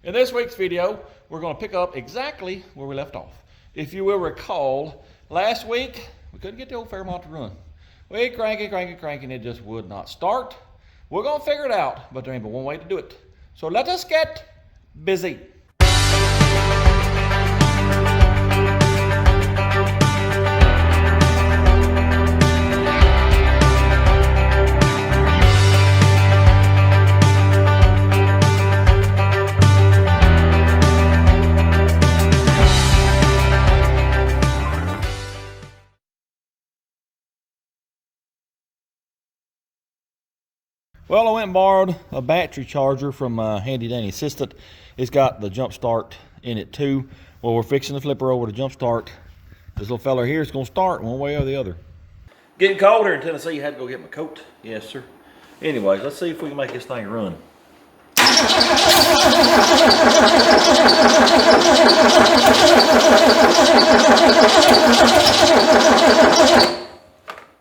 In this week's video, we're going to pick up exactly where we left off. If you will recall, last week, we couldn't get the old Fairmont to run. We crank it, and it just would not start. We're going to figure it out, but there ain't but one way to do it. So let us get busy. Well, I went and borrowed a battery charger from my handy dandy assistant. It's got the jump start in it too. Well, we're fixing to flip her over to jump start. This little fella here is going to start one way or the other. Getting colder in Tennessee. Had to go get my coat. Yes, sir. Anyways, let's see if we can make this thing run.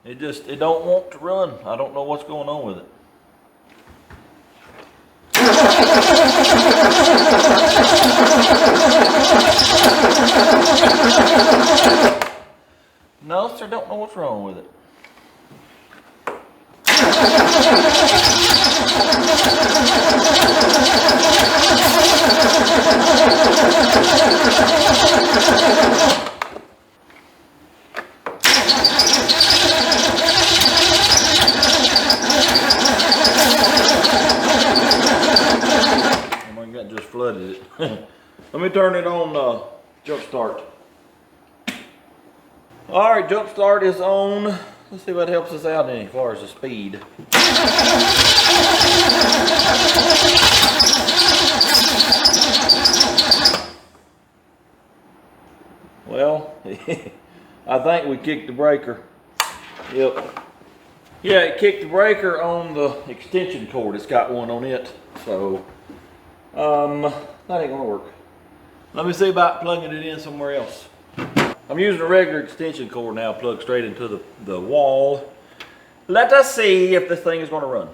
It don't want to run. I don't know what's going on with it. No, sir, don't know what's wrong with it. Just flooded it. Let me turn it on jump start. All right, jump start is on. Let's see what helps us out any as far as the speed. Well, I think we kicked the breaker. Yep. Yeah, it kicked the breaker on the extension cord. It's got one on it, so that ain't gonna work. Let me see about plugging it in somewhere else. I'm using a regular extension cord now, plugged straight into the wall. Let us see if this thing is gonna run.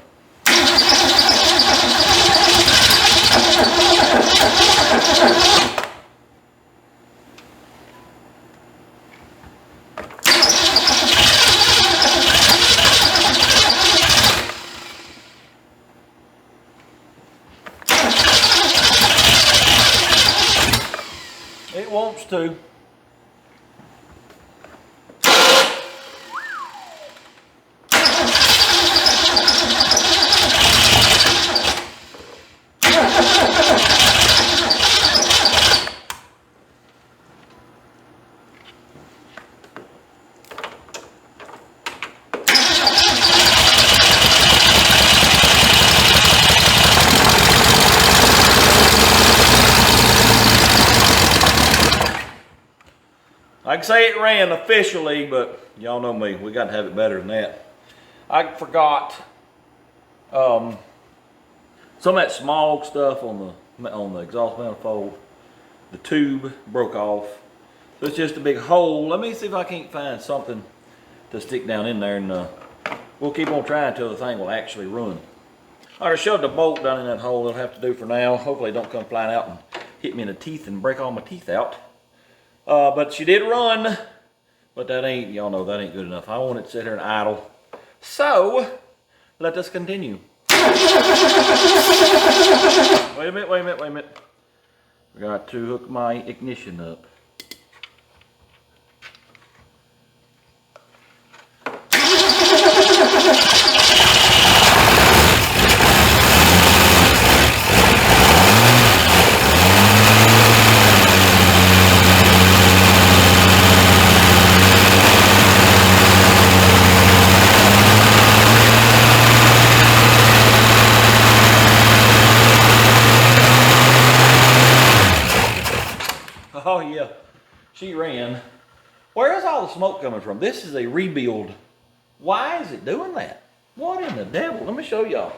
It wants to. I can say it ran officially, but y'all know me. We got to have it better than that. I forgot some of that smog stuff on the exhaust manifold. The tube broke off. So it's just a big hole. Let me see if I can't find something to stick down in there, and we'll keep on trying until the thing will actually run. I already shoved a bolt down in that hole. That'll have to do for now. Hopefully it don't come flying out and hit me in the teeth and break all my teeth out. But she did run, but that ain't, y'all know that ain't good enough. I want it to sit here and idle. So, let us continue. Wait a minute. I got to hook my ignition up. Oh yeah, she ran. Where is all the smoke coming from? This is a rebuild. Why is it doing that? What in the devil? Let me show y'all.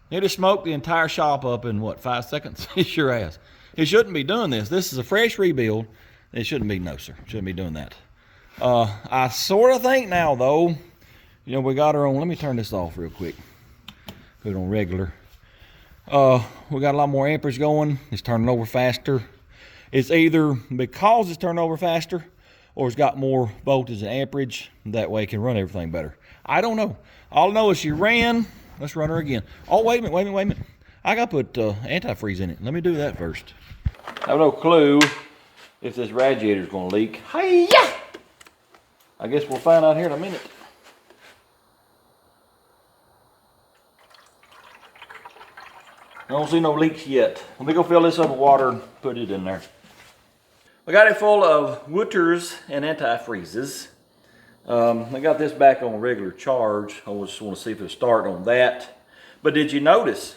It has smoked the entire shop up in what, 5 seconds? It sure has. It shouldn't be doing this. This is a fresh rebuild. It shouldn't be, no sir, shouldn't be doing that. I sort of think now though, you know, we got her on, let me turn this off real quick. Put it on regular. We got a lot more amperage going. It's turning over faster. It's either because it's turning over faster or it's got more voltage and amperage. That way it can run everything better. I don't know. All I know is she ran. Let's run her again. Oh, wait a minute. I got to put antifreeze in it. Let me do that first. I have no clue if this radiator's going to leak. Hi-ya! I guess we'll find out here in a minute. I don't see no leaks yet. Let me go fill this up with water and put it in there. I got it full of Wooters and antifreezes. I got this back on regular charge. I just want to see if it'll start on that. But did you notice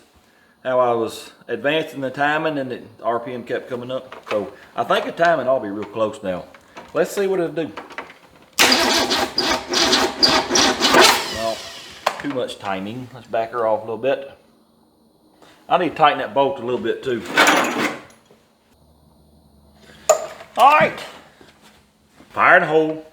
how I was advancing the timing and the RPM kept coming up? So I think the timing ought to be real close now. Let's see what it'll do. Well, too much timing. Let's back her off a little bit. I need to tighten that bolt a little bit too. All right, fire in the hole.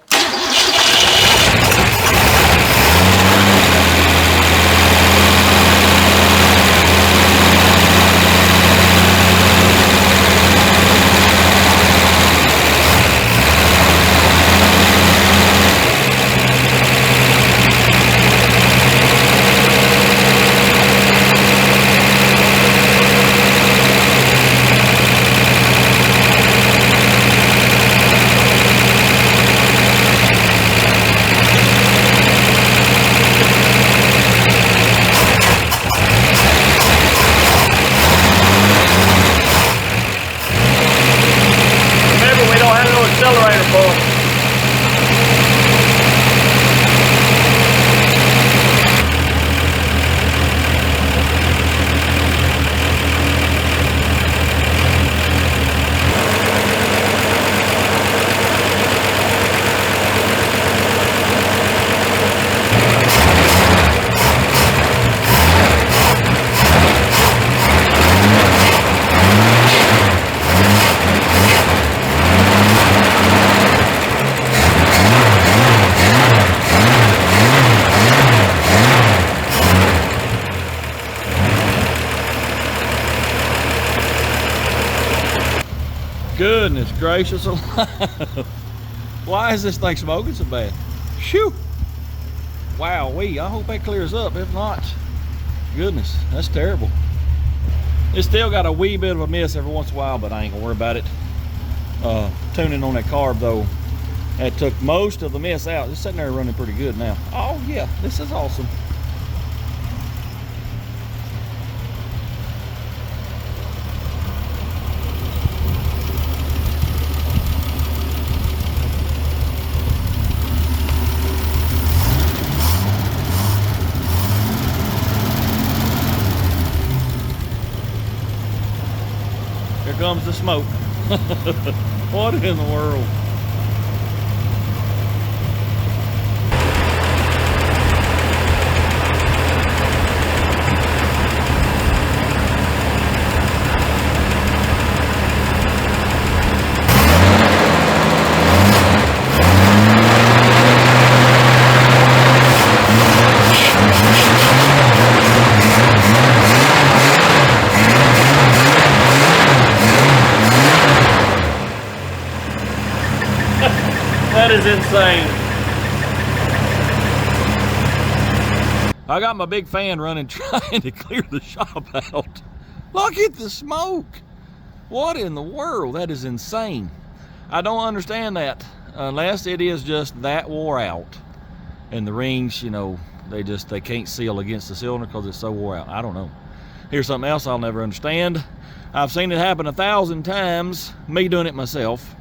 Accelerator pump. Goodness gracious alive. Why is this thing smoking so bad? Shoo! Wowee, I hope that clears up. If not, goodness, that's terrible. It's still got a wee bit of a miss every once in a while, but I ain't gonna worry about it. Tuning on that carb though, that took most of the miss out. It's sitting there running pretty good now. Oh yeah, this is awesome. Here comes the smoke. What in the world? That is insane. I got my big fan running trying to clear the shop out. Look at the smoke. What in the world? That is insane. I don't understand that unless it is just that wore out. And the rings, you know, they can't seal against the cylinder because it's so wore out. I don't know. Here's something else I'll never understand. I've seen it happen 1,000 times, me doing it myself.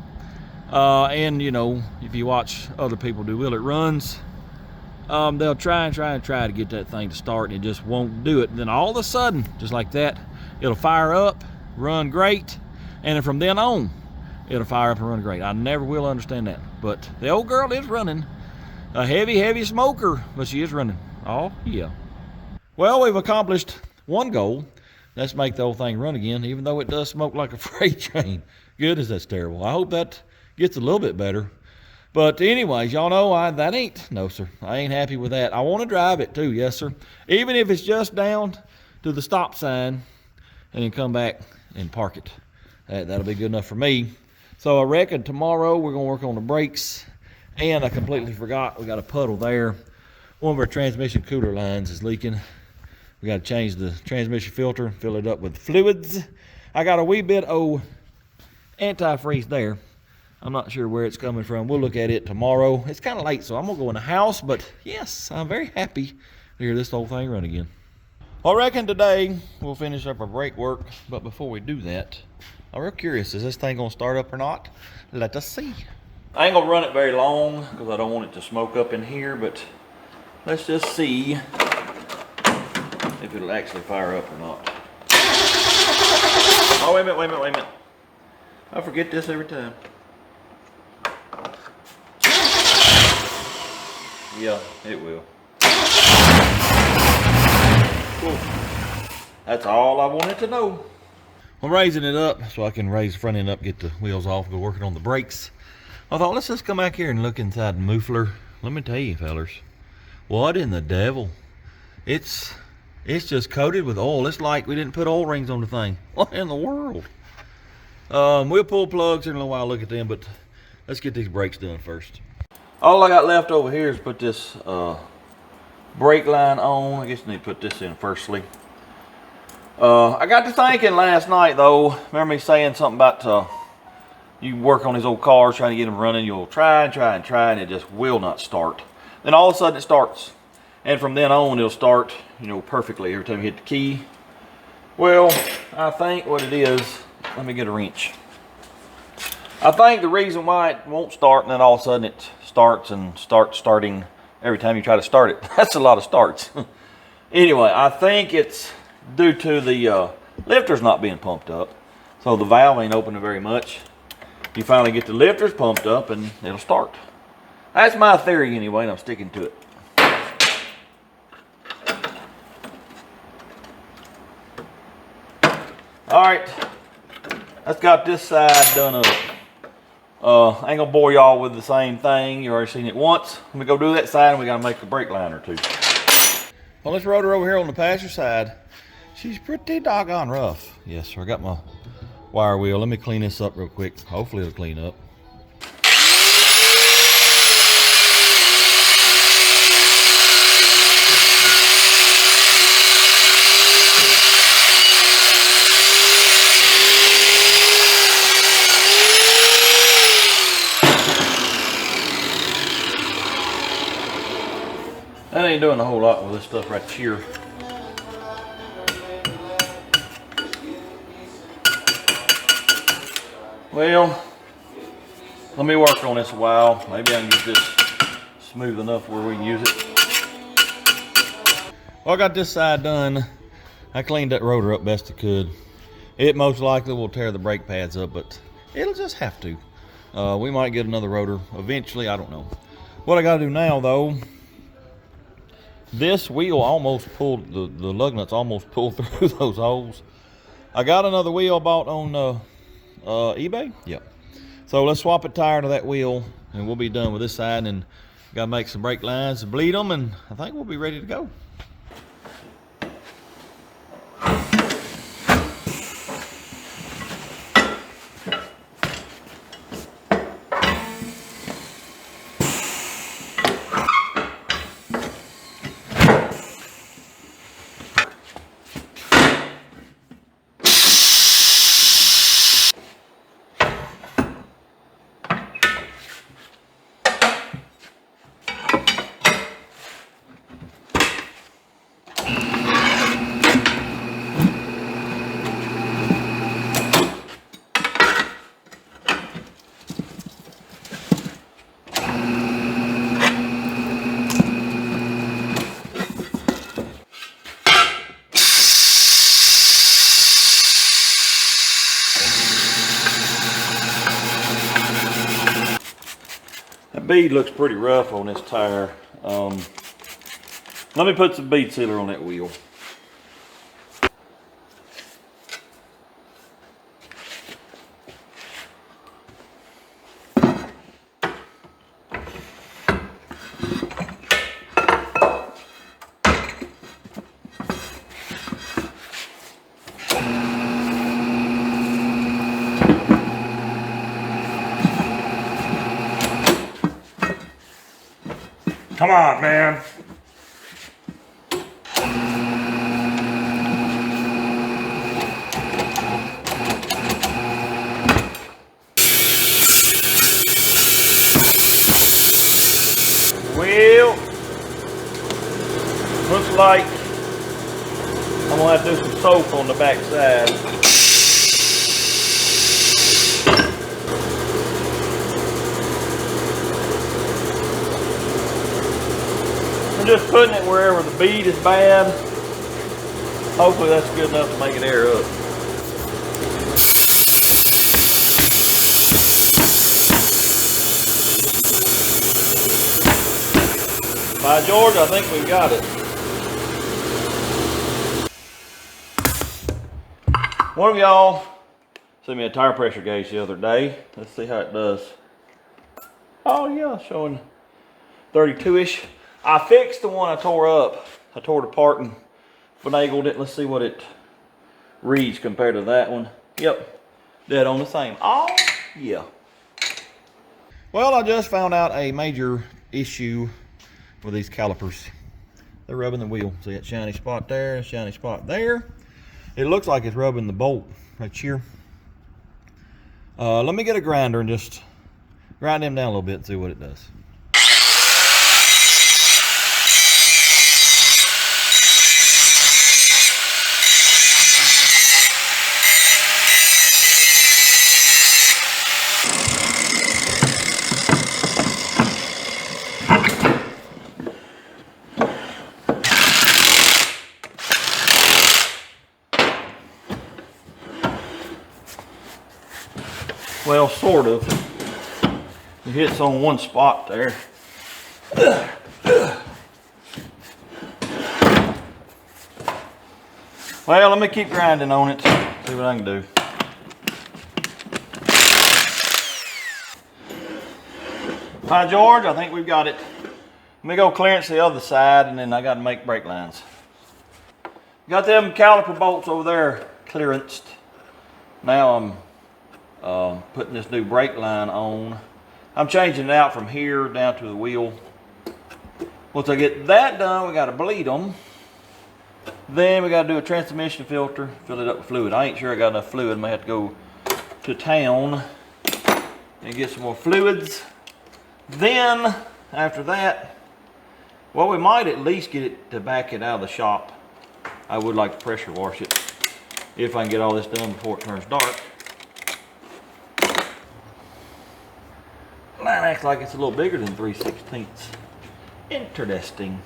And you know, if you watch other people do wheel it runs, they'll try to get that thing to start and it just won't do it. And then all of a sudden, just like that, it'll fire up, run great, and then from then on, it'll fire up and run great. I never will understand that. But the old girl is running. A heavy smoker, but she is running. Oh yeah. Well, we've accomplished one goal. Let's make the whole thing run again, even though it does smoke like a freight train. Goodness, that's terrible. I hope that gets a little bit better. But anyways, y'all know no sir, I ain't happy with that. I want to drive it too, yes sir. Even if it's just down to the stop sign and then come back and park it. That'll be good enough for me. So I reckon tomorrow we're gonna work on the brakes. And I completely forgot, we got a puddle there. One of our transmission cooler lines is leaking. We got to change the transmission filter, fill it up with fluids. I got a wee bit of antifreeze there. I'm not sure where it's coming from. We'll look at it tomorrow. It's kind of late, so I'm gonna go in the house, but yes, I'm very happy to hear this whole thing run again. I reckon today we'll finish up our brake work, but before we do that, I'm real curious, is this thing gonna start up or not? Let us see. I ain't gonna run it very long because I don't want it to smoke up in here, but let's just see if it'll actually fire up or not. Oh, wait a minute. I forget this every time. Yeah, it will. Cool. That's all I wanted to know. I'm raising it up so I can raise the front end up, get the wheels off, go working on the brakes. I thought, let's just come back here and look inside the muffler. Let me tell you, fellers, what in the devil? It's just coated with oil. It's like we didn't put oil rings on the thing. What in the world? We'll pull plugs in a little while, look at them, but let's get these brakes done first. All I got left over here is put this brake line on. I guess I need to put this in firstly. I got to thinking last night though, remember me saying something about you work on these old cars trying to get them running, you'll try and it just will not start. Then all of a sudden it starts. And from then on it'll start, you know, perfectly every time you hit the key. Well, I think what it is, let me get a wrench. I think the reason why it won't start and then all of a sudden it starts and starting every time you try to start it. That's a lot of starts. Anyway, I think it's due to the lifters not being pumped up. So the valve ain't opening very much. You finally get the lifters pumped up and it'll start. That's my theory anyway, and I'm sticking to it. Alright, that's got this side done up. I ain't gonna bore y'all with the same thing. You already seen it once. Let me go do that side and we gotta make a brake line or two. Well, this rotor over here on the passenger side, she's pretty doggone rough. Yes, sir, I got my wire wheel. Let me clean this up real quick. Hopefully it'll clean up. That ain't doing a whole lot with this stuff right here. Well, let me work on this a while. Maybe I can get this smooth enough where we can use it. Well, I got this side done. I cleaned that rotor up best I could. It most likely will tear the brake pads up, but it'll just have to. We might get another rotor eventually, I don't know. What I gotta do now though, this wheel almost pulled, the lug nuts almost pulled through those holes. I got another wheel bought on eBay. Yep. So let's swap a tire to that wheel and we'll be done with this side, and gotta make some brake lines, bleed them, and I think we'll be ready to go. That bead looks pretty rough on this tire. Let me put some bead sealer on that wheel. Come on, man. Well, looks like I'm gonna have to do some soap on the back side. I'm just putting it wherever the bead is bad. Hopefully that's good enough to make it air up. By George, I think we've got it. One of y'all sent me a tire pressure gauge the other day. Let's see how it does. Oh yeah, showing 32-ish. I fixed the one I tore up. I tore it apart and finagled it. Let's see what it reads compared to that one. Yep, dead on the same. Oh yeah. Well, I just found out a major issue with these calipers. They're rubbing the wheel. See that shiny spot there, shiny spot there. It looks like it's rubbing the bolt right here. Let me get a grinder and just grind them down a little bit and see what it does. Well, sort of. It hits on one spot there. Well, let me keep grinding on it, see what I can do. Hi, George, I think we've got it. Let me go clearance the other side, and then I got to make brake lines. Got them caliper bolts over there clearanced. Now I'm putting this new brake line on. I'm changing it out from here down to the wheel. Once I get that done, we got to bleed them. Then we got to do a transmission filter, fill it up with fluid. I ain't sure I got enough fluid. I may have to go to town and get some more fluids. Then, after that, well, we might at least get it to back it out of the shop. I would like to pressure wash it if I can get all this done before it turns dark. Mine acts like it's a little bigger than 3/16. Interesting.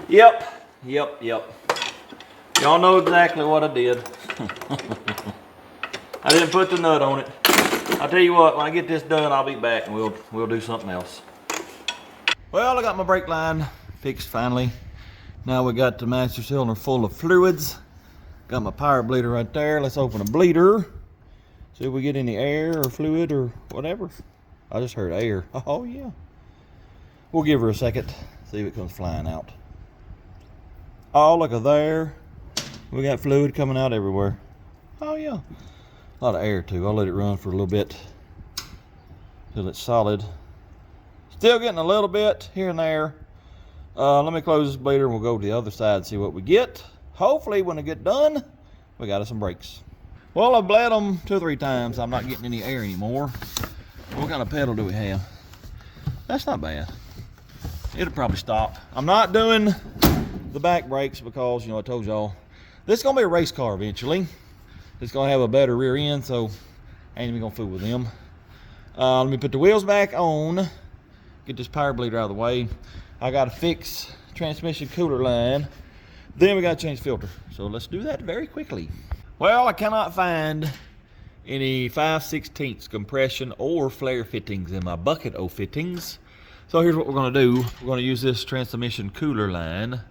Yep. Y'all know exactly what I did. I didn't put the nut on it. I'll tell you what, when I get this done, I'll be back and we'll do something else. Well, I got my brake line fixed finally. Now we got the master cylinder full of fluids. Got my power bleeder right there. Let's open a bleeder. See if we get any air or fluid or whatever. I just heard air. Oh yeah. We'll give her a second. See if it comes flying out. Oh, look at there. We got fluid coming out everywhere. Oh yeah. A lot of air too. I'll let it run for a little bit till it's solid. Still getting a little bit here and there. Let me close this bleeder and we'll go to the other side and see what we get. Hopefully when I get done, we got us some brakes. Well, I've bled them 2 or 3 times. I'm not getting any air anymore. What kind of pedal do we have? That's not bad. It'll probably stop. I'm not doing the back brakes because, you know, I told y'all, this is gonna be a race car eventually. It's gonna have a better rear end, so I ain't even gonna fool with them. Let me put the wheels back on. Get this power bleeder out of the way. I gotta fix transmission cooler line. Then we gotta change filter. So let's do that very quickly. Well, I cannot find any 5/16 compression or flare fittings in my bucket o' fittings. So here's what we're gonna do. We're gonna use this transmission cooler line.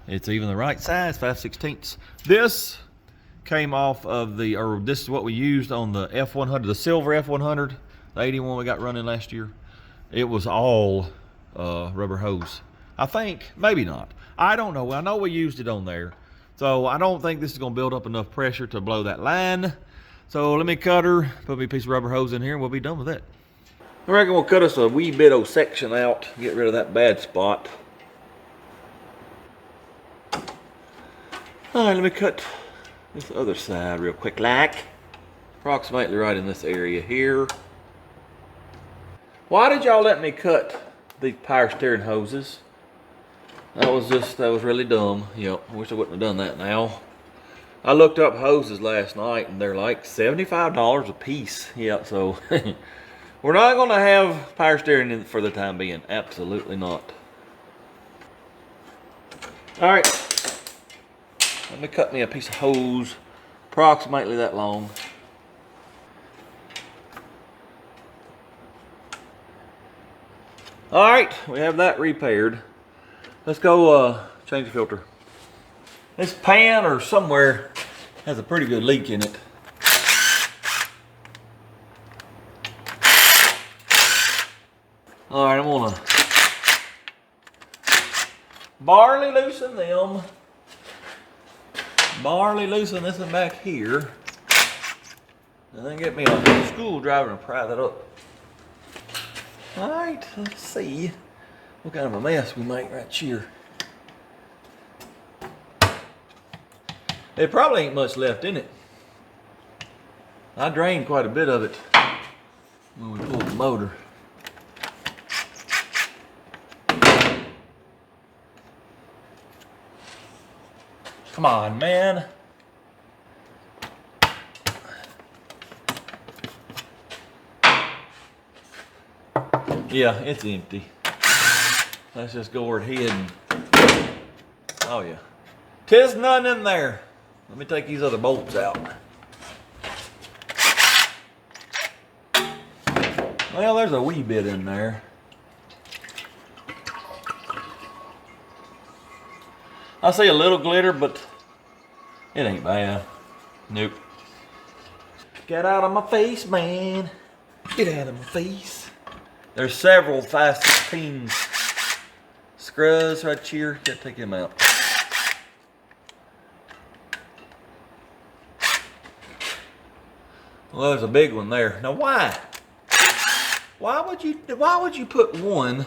It's even the right size, 5/16. This came off of the, or this is what we used on the F100, the silver F100, the 81 we got running last year. It was all rubber hose. I think, maybe not. I don't know. I know we used it on there. So I don't think this is going to build up enough pressure to blow that line. So let me cut her, put me a piece of rubber hose in here, and we'll be done with it. I reckon we'll cut us a wee bit of section out, get rid of that bad spot. All right, let me cut this other side real quick, like approximately right in this area here. Why did y'all let me cut these power steering hoses? That was really dumb. Yep, I wish I wouldn't have done that now. I looked up hoses last night and they're like $75 a piece. Yeah, so we're not gonna have power steering in for the time being. Absolutely not. All right, let me cut me a piece of hose approximately that long. All right, we have that repaired. Let's go change the filter. This pan or somewhere has a pretty good leak in it. All right, I'm gonna barely loosen them. Barely loosen this one back here. And then get me a screwdriver and pry that up. All right, let's see what kind of a mess we make right here. There probably ain't much left in it. I drained quite a bit of it when we pulled the motor. Come on, man. Yeah, it's empty. Let's just go over ahead and... Oh yeah. 'Tis none in there. Let me take these other bolts out. Well, there's a wee bit in there. I see a little glitter, but it ain't bad. Nope. Get out of my face, man. Get out of my face. There's several 5/16 screws right here. Gotta take them out. Well, there's a big one there. Now why? Why would you put one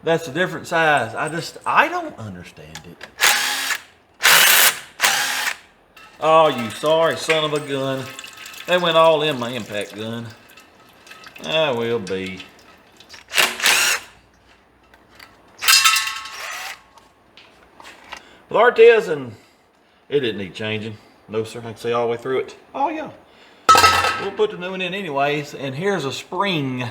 that's a different size? I don't understand it. Oh, you sorry son of a gun. They went all in my impact gun. I will be. Well, Artez, and it didn't need changing. No, sir. I can see all the way through it. Oh, yeah. We'll put the new one in anyways. And here's a spring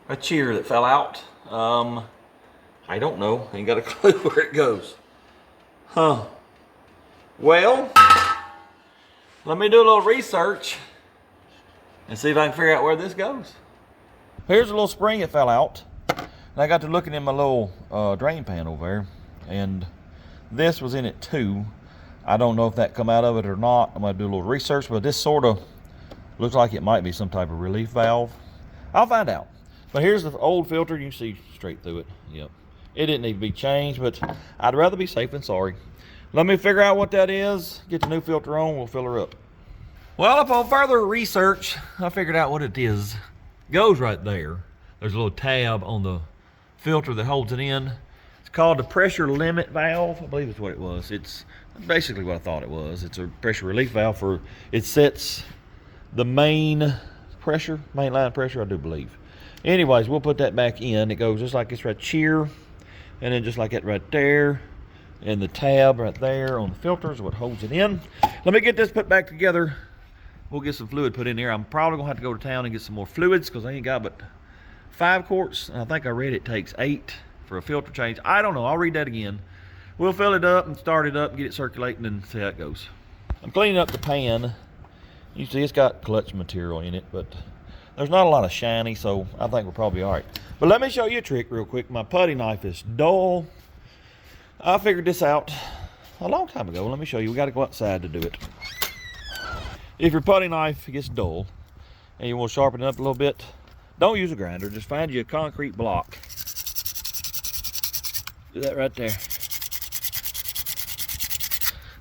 right here that fell out. I don't know. Ain't got a clue where it goes. Huh. Well, let me do a little research and see if I can figure out where this goes. Here's a little spring that fell out. And I got to looking in my little drain pan over there. And this was in it too. I don't know if that come out of it or not. I'm gonna do a little research, but this sort of looks like it might be some type of relief valve. I'll find out. But here's the old filter. You can see straight through it. Yep. It didn't need to be changed, but I'd rather be safe than sorry. Let me figure out what that is, get the new filter on, we'll fill her up. Well, upon further research, I figured out what it is. It goes right there. There's a little tab on the filter that holds it in. It's called the pressure limit valve. I believe it's what it was. It's basically what I thought it was. It's a pressure relief valve for, it sets the main line pressure, I do believe. Anyways, we'll put that back in. It goes just like this right here, and then just like that right there. And the tab right there on the filter is what holds it in. Let me get this put back together. We'll get some fluid put in here. I'm probably gonna have to go to town and get some more fluids because I ain't got but 5 quarts. And I think I read it takes 8 for a filter change. I don't know, I'll read that again. We'll fill it up and start it up and get it circulating and see how it goes. I'm cleaning up the pan. You see it's got clutch material in it, but there's not a lot of shiny, so I think we're probably all right. But let me show you a trick real quick. My putty knife is dull. I figured this out a long time ago. Let me show you. We got to go outside to do it. If your putty knife gets dull and you want to sharpen it up a little bit, don't use a grinder. Just find you a concrete block. Do that right there.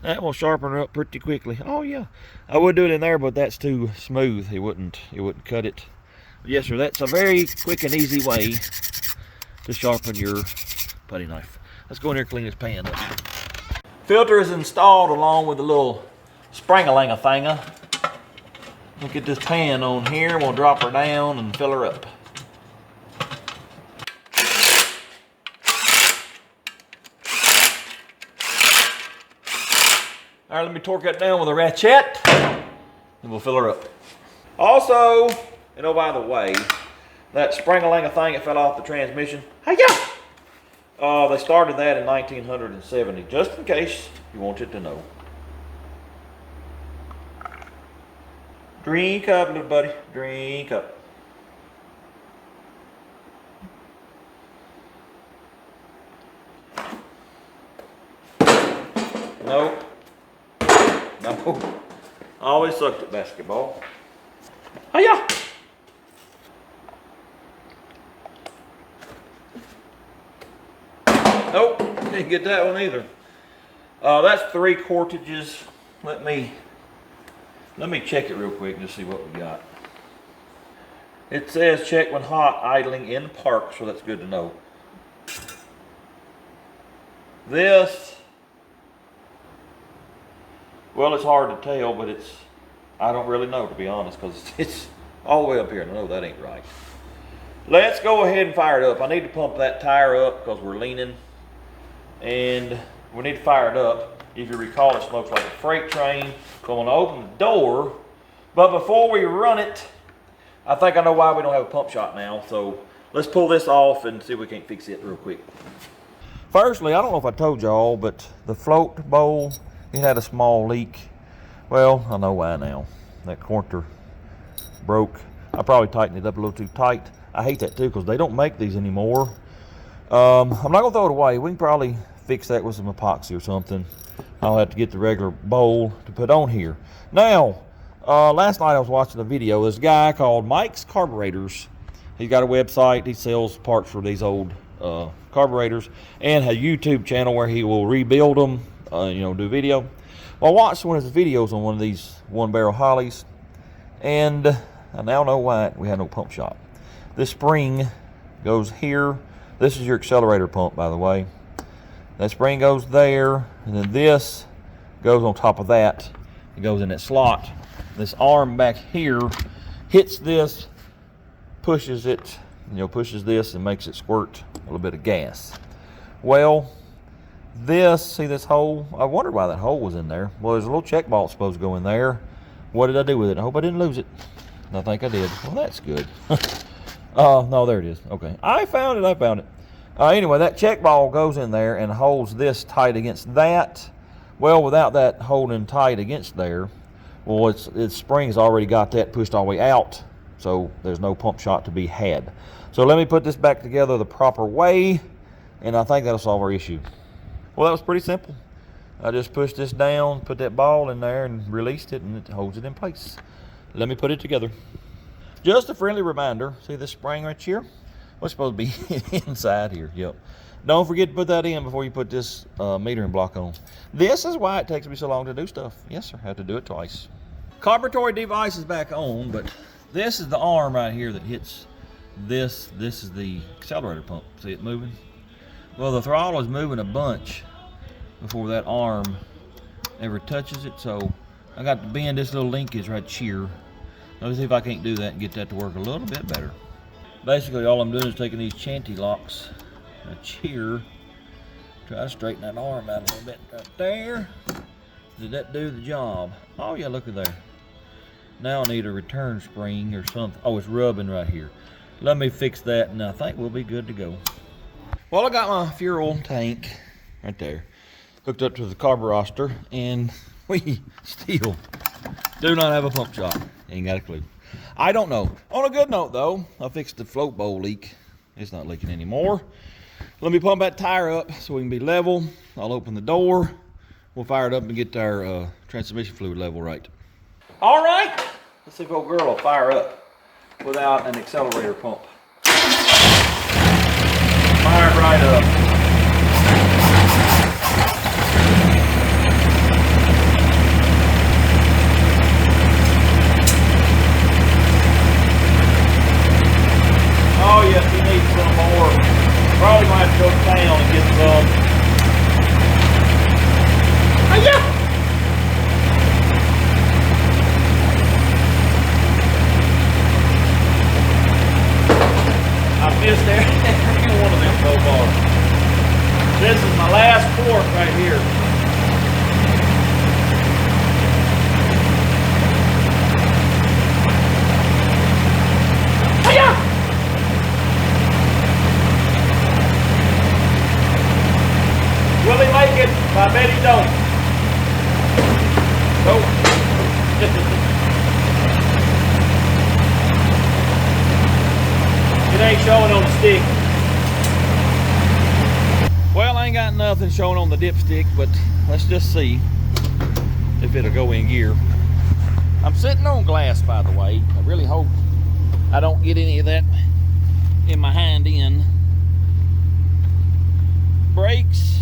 That will sharpen her up pretty quickly. Oh yeah, I would do it in there, but that's too smooth. It wouldn't cut it. But yes, sir. That's a very quick and easy way to sharpen your putty knife. Let's go in here and clean this pan up. Filter is installed along with a little spring-a-lang-a-thinga. We'll get this pan on here. We'll drop her down and fill her up. All right, let me torque that down with a ratchet, and we'll fill her up. Also, and oh, by the way, that spring-a-lang-a-thing that fell off the transmission, they started that in 1970, just in case you wanted to know. Drink up, little buddy, drink up. Nope. No. I always sucked at basketball. Hiya! Nope, didn't get that one either. That's 3 quartages. Let me check it real quick and just see what we got. It says check when hot, idling in park, so that's good to know. This, well, it's hard to tell, but I don't really know, to be honest, because it's all the way up here, and I know that ain't right. Let's go ahead and fire it up. I need to pump that tire up because we're leaning, and we need to fire it up. If you recall, it smokes like a freight train. So I'm gonna open the door, but before we run it, I think I know why we don't have a pump shot now, so let's pull this off and see if we can't fix it real quick. Firstly, I don't know if I told y'all, but the float bowl, it had a small leak. Well, I know why now. That corner broke. I probably tightened it up a little too tight. I hate that too, because they don't make these anymore. I'm not gonna throw it away. We can probably fix that with some epoxy or something. I'll have to get the regular bowl to put on here. Now, last night I was watching a video. This guy called Mike's Carburetors. He's got a website. He sells parts for these old carburetors, and a YouTube channel where he will rebuild them, do video. Well, I watched one of his videos on one of these 1-barrel Hollies, and I now know why we had no pump shot. This spring goes here. This is your accelerator pump, by the way. That spring goes there, and then this goes on top of that. It goes in that slot. This arm back here hits this, pushes it, pushes this and makes it squirt a little bit of gas. Well, see this hole? I wondered why that hole was in there. Well, there's a little check bolt supposed to go in there. What did I do with it? I hope I didn't lose it. I think I did. Well, that's good. No, there it is. Okay, I found it. Anyway, that check ball goes in there and holds this tight against that. Well, without that holding tight against there, well, its spring's already got that pushed all the way out, so there's no pump shot to be had. So let me put this back together the proper way, and I think that'll solve our issue. Well, that was pretty simple. I just pushed this down, put that ball in there, and released it, and it holds it in place. Let me put it together. Just a friendly reminder, see this spring right here? Well, it's supposed to be inside here, yep. Don't forget to put that in before you put this metering block on. This is why it takes me so long to do stuff. Yes, sir, I had to do it twice. Carburetor device is back on, but this is the arm right here that hits this. This is the accelerator pump. See it moving? Well, the throttle is moving a bunch before that arm ever touches it, so I got to bend this little linkage right here. Let me see if I can't do that and get that to work a little bit better. Basically, all I'm doing is taking these chanty locks right here, try to straighten that arm out a little bit right there. Did that do the job? Oh yeah, look at there. Now I need a return spring or something. Oh, it's rubbing right here. Let me fix that, and I think we'll be good to go. Well, I got my fuel tank right there hooked up to the carburetor, and we still do not have a pump shot. Ain't got a clue. I don't know. On a good note, though, I fixed the float bowl leak. It's not leaking anymore. Let me pump that tire up so we can be level. I'll open the door. We'll fire it up and get our transmission fluid level right. All right. Let's see if old girl will fire up without an accelerator pump. Fire it right up. missed every one of them so far. This is my last quart right here. Hiya! Will he make it? I bet he don't. Go. It ain't showing on the stick. Well, I ain't got nothing showing on the dipstick, but let's just see if it'll go in gear. I'm sitting on glass, by the way. I really hope I don't get any of that in my hind end. Brakes,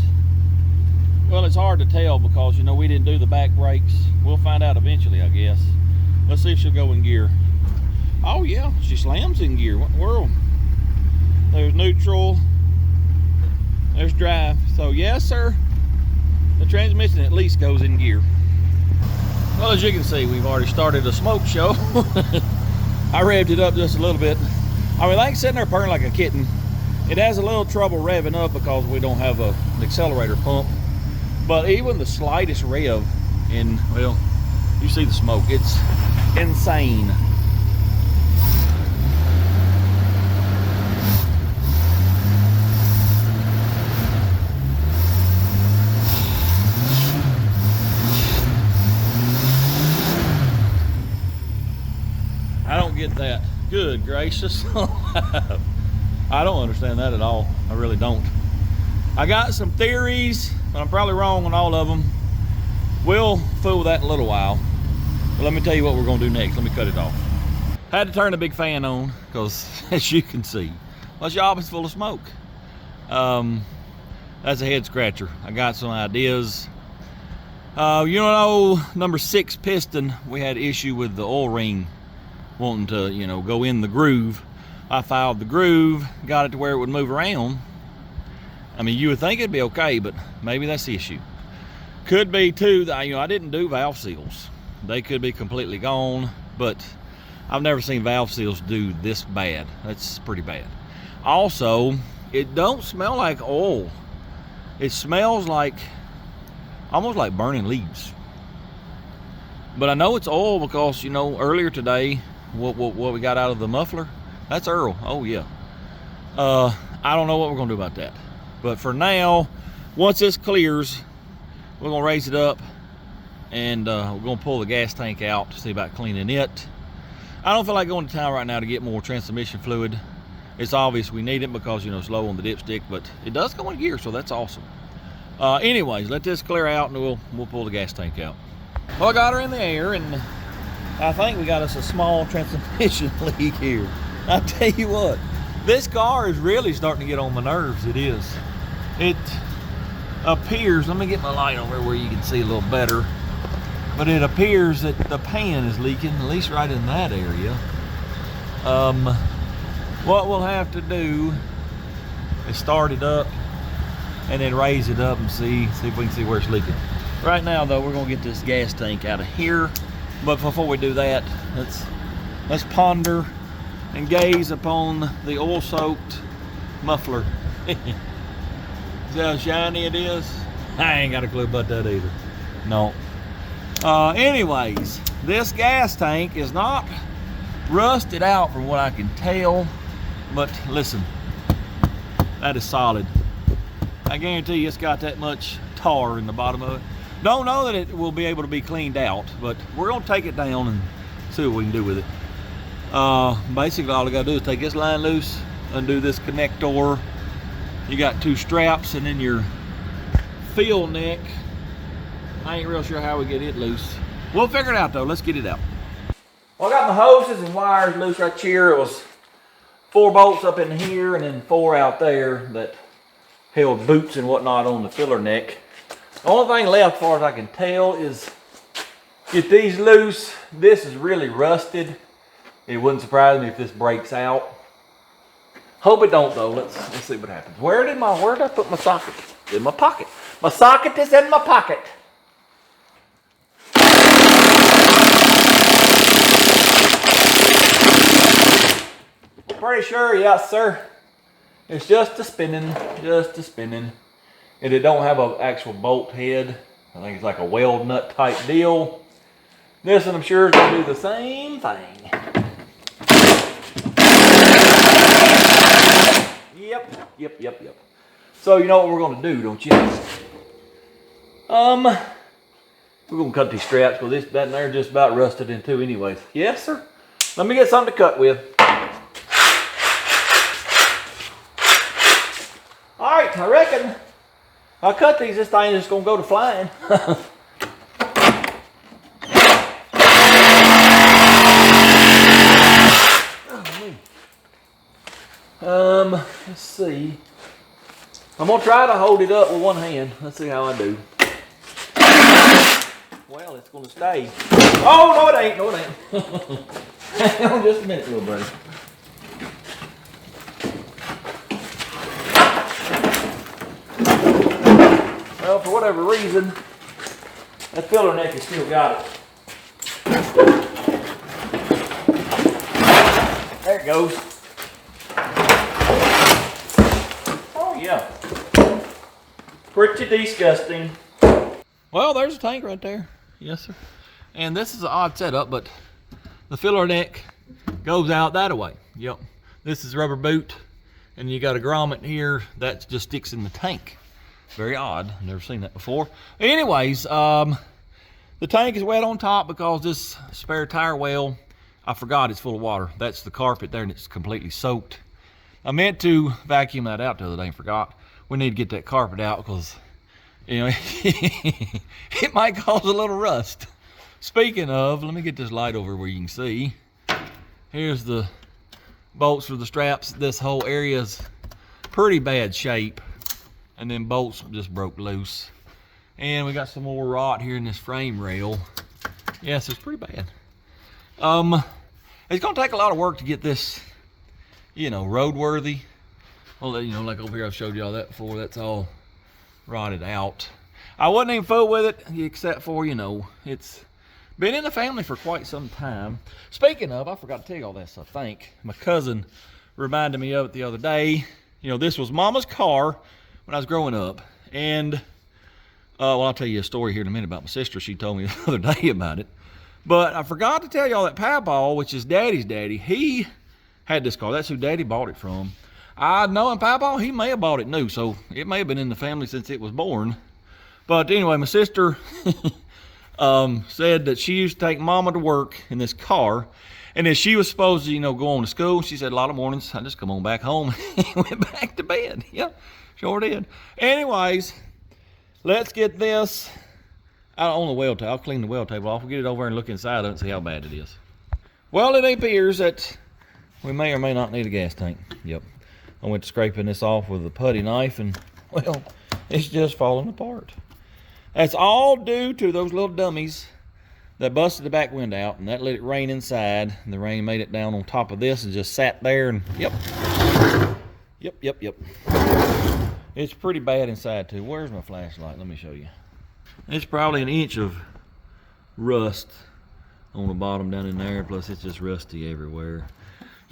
well, it's hard to tell because, you know, we didn't do the back brakes. We'll find out eventually, I guess. Let's see if she'll go in gear. Oh yeah, she slams in gear. What in the world? There's neutral. There's drive. So yes, sir, the transmission at least goes in gear. Well, as you can see, we've already started a smoke show. I revved it up just a little bit. I mean, like sitting there purring like a kitten. It has a little trouble revving up because we don't have an accelerator pump. But even the slightest rev, and well, you see the smoke. It's insane. I don't get that. Good gracious. I don't understand that at all. I really don't. I got some theories, but I'm probably wrong on all of them. We'll fool with that in a little while. But let me tell you what we're gonna do next. Let me cut it off. Had to turn the big fan on because, as you can see, my job is full of smoke. That's a head scratcher. I got some ideas. You know, number 6 piston, we had issue with the oil ring wanting to, you know, go in the groove. I filed the groove, got it to where it would move around. I mean, you would think it'd be okay, but maybe that's the issue. Could be too that, you know, I didn't do valve seals. They could be completely gone, but I've never seen valve seals do this bad. That's pretty bad. Also, it don't smell like oil. It smells like, almost like burning leaves. But I know it's oil because, you know, earlier today, what we got out of the muffler, that's Earl. Oh yeah. I don't know what we're gonna do about that. But for now, once this clears, we're gonna raise it up and we're gonna pull the gas tank out to see about cleaning it. I don't feel like going to town right now to get more transmission fluid. It's obvious we need it because, you know, it's low on the dipstick, but it does go in gear, so that's awesome. Anyways, let this clear out and we'll pull the gas tank out. Well, I got her in the air and I think we got us a small transmission leak here. I tell you what, this car is really starting to get on my nerves. It is. It appears, let me get my light over where you can see a little better, but it appears that the pan is leaking, at least right in that area. What we'll have to do is start it up and then raise it up and see if we can see where it's leaking. Right now though, we're gonna get this gas tank out of here, but before we do that, let's ponder and gaze upon the oil-soaked muffler. See how shiny it is? I ain't got a clue about that either. No. Anyways, this gas tank is not rusted out from what I can tell, but listen, that is solid. I guarantee you it's got that much tar in the bottom of it. Don't know that it will be able to be cleaned out, but we're gonna take it down and see what we can do with it. Basically all I gotta do is take this line loose, undo this connector. You got 2 straps and then your fill neck. I ain't real sure how we get it loose. We'll figure it out though. Let's get it out. Well, I got my hoses and wires loose right here. It was 4 bolts up in here and then 4 out there that held boots and whatnot on the filler neck. The only thing left, as far as I can tell, is get these loose. This is really rusted. It wouldn't surprise me if this breaks out. Hope it don't though. Let's see what happens. Where did I put my socket? In my pocket. My socket is in my pocket. Pretty sure, yes sir. It's just a spinning, And it don't have an actual bolt head. I think it's like a weld nut type deal. This one I'm sure is gonna do the same thing. Yep. So you know what we're gonna do, don't you? We're gonna cut these straps because that and they're just about rusted in two anyways. Yes, sir. Let me get something to cut with. All right, I reckon I'll cut these. This thing is gonna go to flying. Let's see. I'm gonna try to hold it up with one hand. Let's see how I do. Well, it's gonna stay. Oh, no it ain't, no it ain't. Hang on just a minute, little buddy. Well, for whatever reason, that filler neck has still got it. There it goes. Oh yeah. Pretty disgusting. Well, there's a tank right there. Yes, sir. And this is an odd setup, but the filler neck goes out that way. Yep. This is rubber boot, and you got a grommet here that just sticks in the tank. Very odd. Never seen that before. Anyways, the tank is wet on top because this spare tire well, I forgot it's full of water. That's the carpet there, and it's completely soaked. I meant to vacuum that out the other day and forgot. We need to get that carpet out because, you know, it might cause a little rust. Speaking of, let me get this light over where you can see. Here's the bolts for the straps. This whole area's pretty bad shape. And then bolts just broke loose. And we got some more rot here in this frame rail. Yes, it's pretty bad. It's gonna take a lot of work to get this, you know, roadworthy. Well, you know, like over here, I've showed y'all that before. That's all rotted out. I wasn't even fool with it, except for, you know, it's been in the family for quite some time. Speaking of, I forgot to tell you all this, I think. My cousin reminded me of it the other day. You know, this was Mama's car when I was growing up. And, well, I'll tell you a story here in a minute about my sister. She told me the other day about it. But I forgot to tell y'all that Papaw, which is Daddy's daddy, he had this car. That's who Daddy bought it from. I know, and Papaw, he may have bought it new, so it may have been in the family since it was born. But anyway, my sister said that she used to take Mama to work in this car, and then she was supposed to, you know, go on to school. She said a lot of mornings, I just come on back home and went back to bed. Yeah, sure did. Anyways, let's get this out on the weld table. I'll clean the weld table off. We'll get it over and look inside of it and see how bad it is. Well, it appears that we may or may not need a gas tank. Yep. I went to scraping this off with a putty knife, and, well, it's just falling apart. That's all due to those little dummies that busted the back window out, and that let it rain inside, and the rain made it down on top of this and just sat there, and yep. It's pretty bad inside, too. Where's my flashlight? Let me show you. It's probably an inch of rust on the bottom down in there, plus it's just rusty everywhere.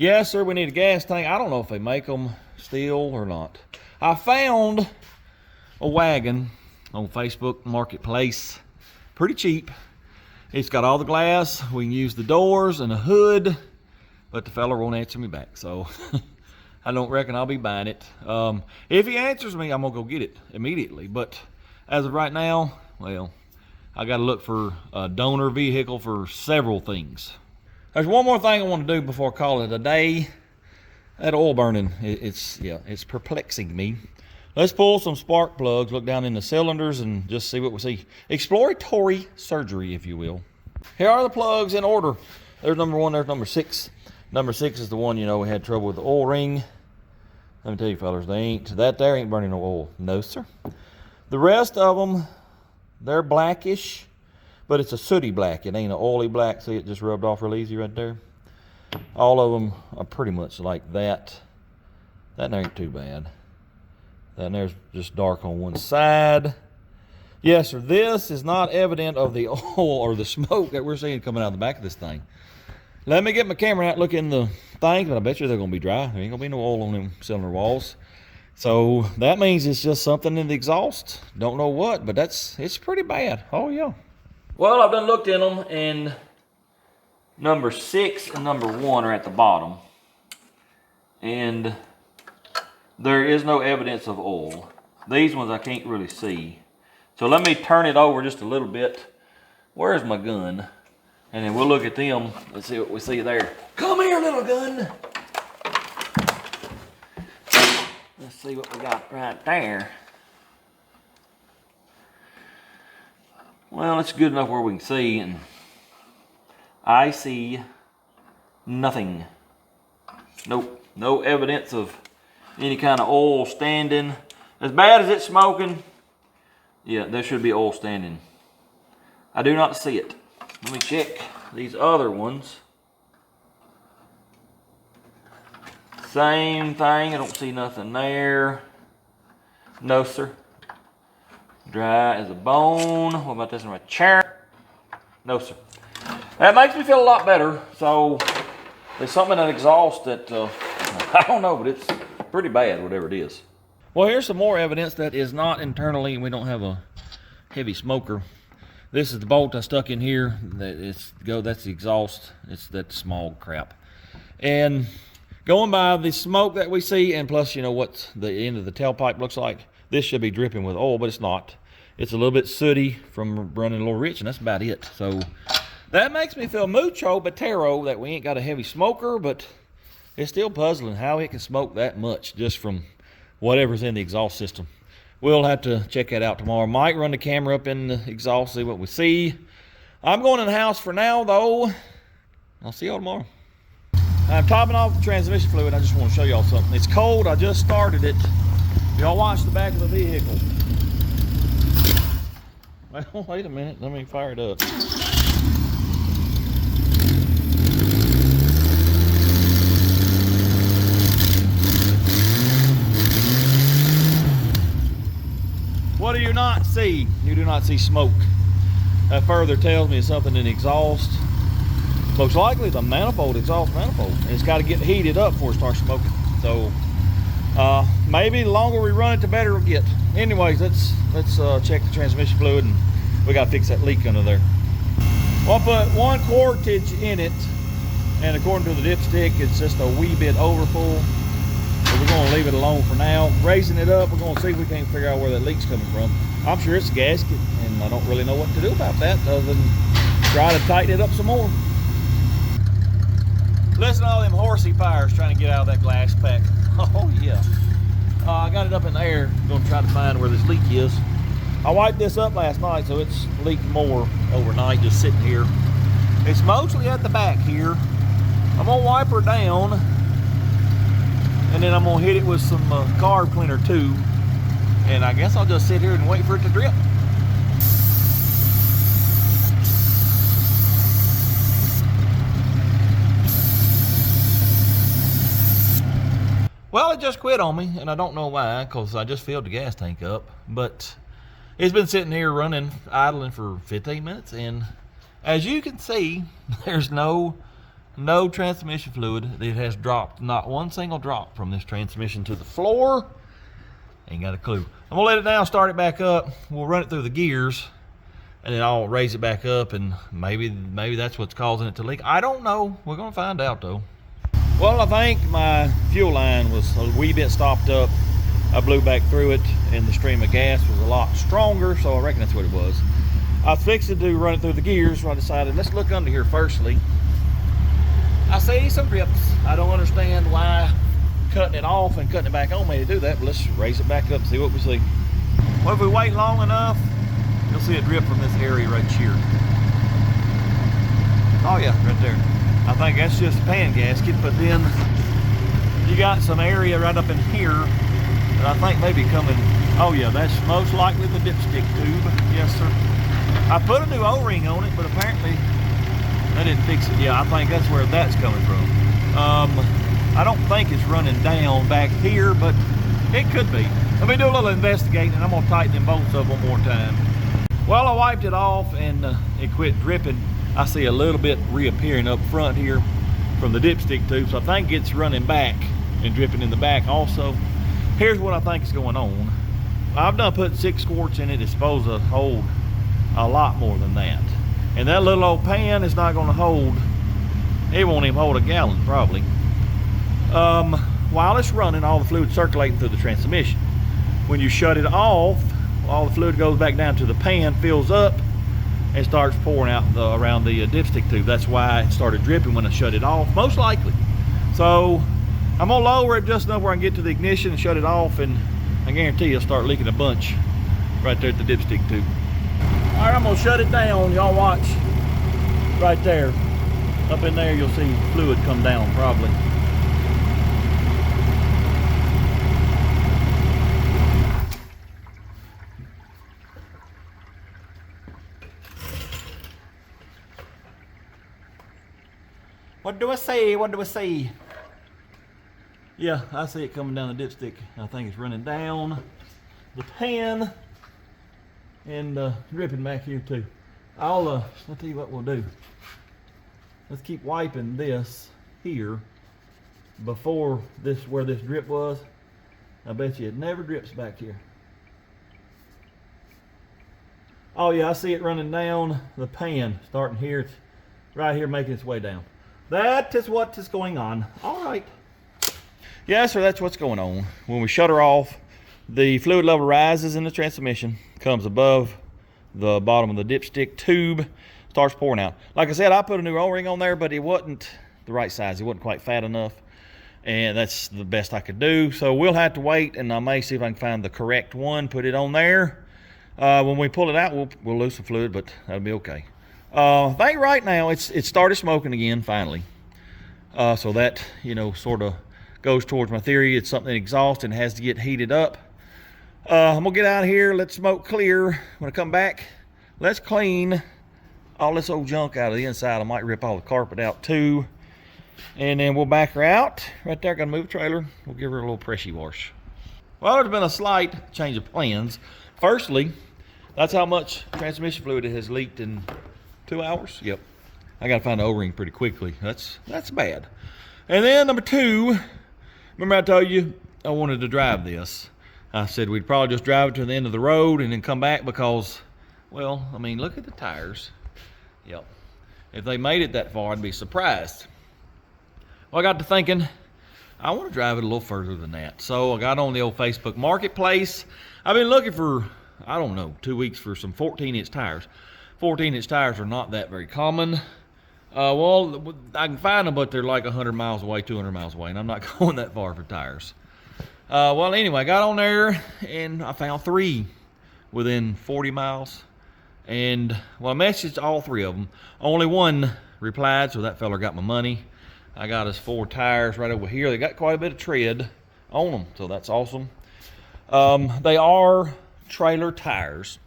Yes, sir, we need a gas tank. I don't know if they make them still or not. I found a wagon on Facebook Marketplace, pretty cheap. It's got all the glass. We can use the doors and the hood, but the fella won't answer me back, so I don't reckon I'll be buying it. If he answers me, I'm gonna go get it immediately, but as of right now, well, I gotta look for a donor vehicle for several things. There's one more thing I want to do before I call it a day. That oil burning, it's perplexing me. Let's pull some spark plugs, look down in the cylinders, and just see what we see. Exploratory surgery, if you will. Here are the plugs in order. There's number 1, there's number 6. Number 6 is the one, you know, we had trouble with the oil ring. Let me tell you, fellas, that there ain't burning no oil. No, sir. The rest of them, they're blackish, but it's a sooty black. It ain't an oily black. See, it just rubbed off real easy right there. All of them are pretty much like that. That ain't too bad. That there's just dark on one side. Yes, sir, this is not evident of the oil or the smoke that we're seeing coming out of the back of this thing. Let me get my camera out, look in the thing, but I bet you they're gonna be dry. There ain't gonna be no oil on them cylinder walls. So that means it's just something in the exhaust. Don't know what, but it's pretty bad. Oh yeah. Well, I've done looked in them, and number 6 and number 1 are at the bottom. And there is no evidence of oil. These ones I can't really see. So let me turn it over just a little bit. Where's my gun? And then we'll look at them and see what we see there. Come here, little gun. Let's see what we got right there. Well, it's good enough where we can see, and I see nothing. Nope, no evidence of any kind of oil standing. As bad as it's smoking, yeah, there should be oil standing. I do not see it. Let me check these other ones. Same thing, I don't see nothing there. No, sir. Dry as a bone. What about this in my chair? No, sir. That makes me feel a lot better. So there's something in that exhaust that, I don't know, but it's pretty bad, whatever it is. Well, here's some more evidence that is not internally, we don't have a heavy smoker. This is the bolt I stuck in here. That's the exhaust. It's that smog crap. And going by the smoke that we see, and plus, you know what the end of the tailpipe looks like, this should be dripping with oil, but it's not. It's a little bit sooty from running a little rich, and that's about it. So that makes me feel mucho batero that we ain't got a heavy smoker, but it's still puzzling how it can smoke that much just from whatever's in the exhaust system. We'll have to check that out tomorrow. Might run the camera up in the exhaust, see what we see. I'm going in the house for now, though. I'll see y'all tomorrow. I'm topping off the transmission fluid. I just want to show y'all something. It's cold. I just started it. Y'all watch the back of the vehicle. Well, wait a minute. Let me fire it up. What do you not see? You do not see smoke. That further tells me it's something in the exhaust. Most likely the manifold, exhaust manifold. And it's got to get heated up before it starts smoking. So maybe the longer we run it, the better it'll get. Anyways, let's check the transmission fluid, and we got to fix that leak under there. We'll put 1 quartage in it, and according to the dipstick, it's just a wee bit overfull. So we're going to leave it alone for now. Raising it up, we're going to see if we can't figure out where that leak's coming from. I'm sure it's a gasket, and I don't really know what to do about that other than try to tighten it up some more. Listen to all them horsey fires trying to get out of that glass pack. Oh yeah. I got it up in the air. Going to try to find where this leak is. I wiped this up last night, so it's leaked more overnight just sitting here. It's mostly at the back here. I'm going to wipe her down, and then I'm going to hit it with some carb cleaner too. And I guess I'll just sit here and wait for it to drip. Well, it just quit on me, and I don't know why, because I just filled the gas tank up. But it's been sitting here running, idling for 15 minutes, and as you can see, there's no transmission fluid. It has dropped, not one single drop from this transmission to the floor. Ain't got a clue. I'm gonna let it down, start it back up. We'll run it through the gears, and then I'll raise it back up, and maybe that's what's causing it to leak. I don't know. We're gonna find out though. Well, I think my fuel line was a wee bit stopped up. I blew back through it, and the stream of gas was a lot stronger, so I reckon that's what it was. I fixed it to run it through the gears, so I decided, let's look under here firstly. I see some drips. I don't understand why cutting it off and cutting it back on made it do that, but let's raise it back up and see what we see. Well, if we wait long enough, you'll see a drip from this area right here. Oh yeah, right there. I think that's just a pan gasket, but then you got some area right up in here that I think may be coming. Oh yeah, that's most likely the dipstick tube. Yes, sir. I put a new O-ring on it, but apparently that didn't fix it. Yeah, I think that's where that's coming from. I don't think it's running down back here, but it could be. Let me do a little investigating, and I'm gonna tighten them bolts up one more time. Well, I wiped it off, and it quit dripping. I see a little bit reappearing up front here. from the dipstick tube. So I think it's running back and dripping in the back also. Here's what I think is going on. I've done put 6 quarts in it. It's supposed to hold a lot more than that. And that little old pan is not going to hold, it won't even hold a gallon probably. While it's running, all the fluid circulating through the transmission. When you shut it off, all the fluid goes back down to the pan, fills up, and starts pouring out around the dipstick tube. That's why it started dripping when I shut it off, most likely. So I'm gonna lower it just enough where I can get to the ignition and shut it off, and I guarantee it'll start leaking a bunch right there at the dipstick tube. All right, I'm gonna shut it down. Y'all watch right there. Up in there, you'll see fluid come down probably. What do I say? What do I say? Yeah, I see it coming down the dipstick. I think it's running down the pan and dripping back here too. I'll tell you what we'll do. Let's keep wiping this here before this, where this drip was. I bet you it never drips back here. Oh yeah, I see it running down the pan, starting here. It's right here, making its way down. That is what is going on. All right. Yeah, sir, that's what's going on. When we shut her off, the fluid level rises in the transmission, comes above the bottom of the dipstick tube, starts pouring out. Like I said, I put a new O-ring on there, but it wasn't the right size. It wasn't quite fat enough, and that's the best I could do. So we'll have to wait, and I may see if I can find the correct one, put it on there. When we pull it out, we'll lose some fluid, but that'll be okay. I think right now it started smoking again finally, so that, you know, sort of goes towards my theory. It's something exhaust and has to get heated up. I'm gonna get out of here, let smoke clear. When I come back, let's clean all this old junk out of the inside. I might rip all the carpet out too, and then we'll back her out right there. Gonna move the trailer, we'll give her a little pressure wash. Well, there's been a slight change of plans. Firstly, that's how much transmission fluid it has leaked in 2 hours. Yep, I gotta find the O-ring pretty quickly. That's bad. And then number 2, remember I told you I wanted to drive this. I said we'd probably just drive it to the end of the road and then come back because, well, I mean, look at the tires. Yep, if they made it that far, I'd be surprised. Well, I got to thinking, I want to drive it a little further than that. So I got on the old Facebook Marketplace. I've been looking for, I don't know, 2 weeks for some 14-inch tires. 14-inch tires are not that very common. Well, I can find them, but they're like 100 miles away, 200 miles away, and I'm not going that far for tires. Well, anyway, I got on there, and I found 3 within 40 miles. And, well, I messaged all 3 of them. Only one replied, so that fella got my money. I got us 4 tires right over here. They got quite a bit of tread on them, so that's awesome. They are trailer tires.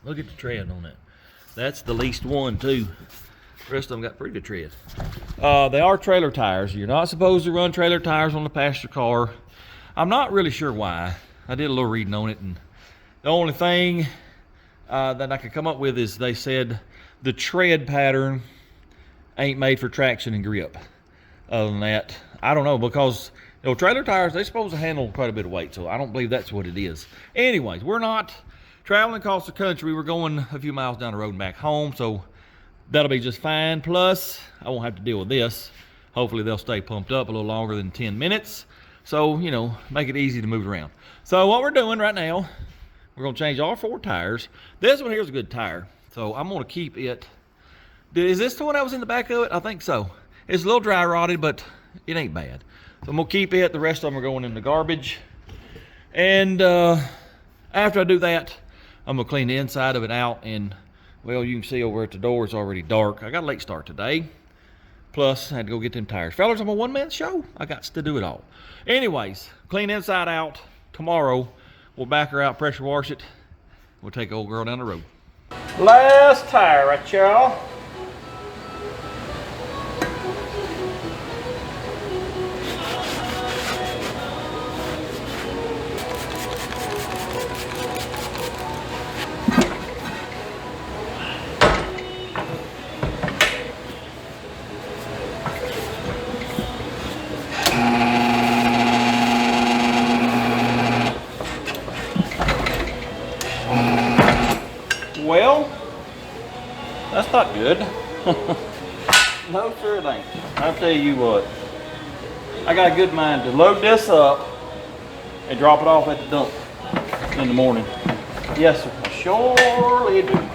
Look at the tread on that. That's the least one, too. The rest of them got pretty good tread. They are trailer tires. You're not supposed to run trailer tires on the passenger car. I'm not really sure why. I did a little reading on it, and the only thing that I could come up with is they said the tread pattern ain't made for traction and grip. Other than that, I don't know, because, you know, trailer tires, they're supposed to handle quite a bit of weight, so I don't believe that's what it is. Anyways, we're not traveling across the country. We're going a few miles down the road and back home, so that'll be just fine. Plus, I won't have to deal with this. Hopefully they'll stay pumped up a little longer than 10 minutes. So, you know, make it easy to move around. So what we're doing right now, we're gonna change all 4 tires. This one here is a good tire, so I'm gonna keep it. Is this the one that was in the back of it? I think so. It's a little dry rotted, but it ain't bad. So I'm gonna keep it. The rest of them are going in the garbage. And after I do that, I'm gonna clean the inside of it out, and, well, you can see over at the door it's already dark. I got a late start today. Plus, I had to go get them tires. Fellas, I'm a one-man show. I got to do it all. Anyways, clean the inside out. Tomorrow, we'll back her out, pressure wash it. We'll take old girl down the road. Last tire, right, y'all? Not good. No, sir, it ain't. I'll tell you what. I got a good mind to load this up and drop it off at the dump in the morning. Yes, sir. I surely do.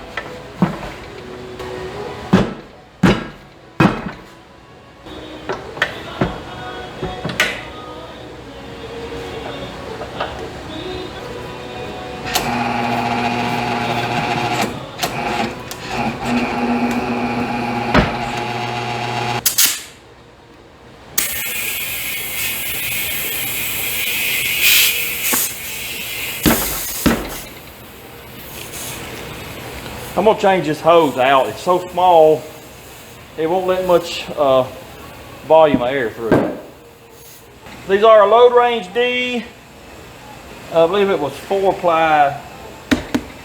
I'm gonna change this hose out. It's so small, it won't let much volume of air through. These are a load range D. I believe it was 4-ply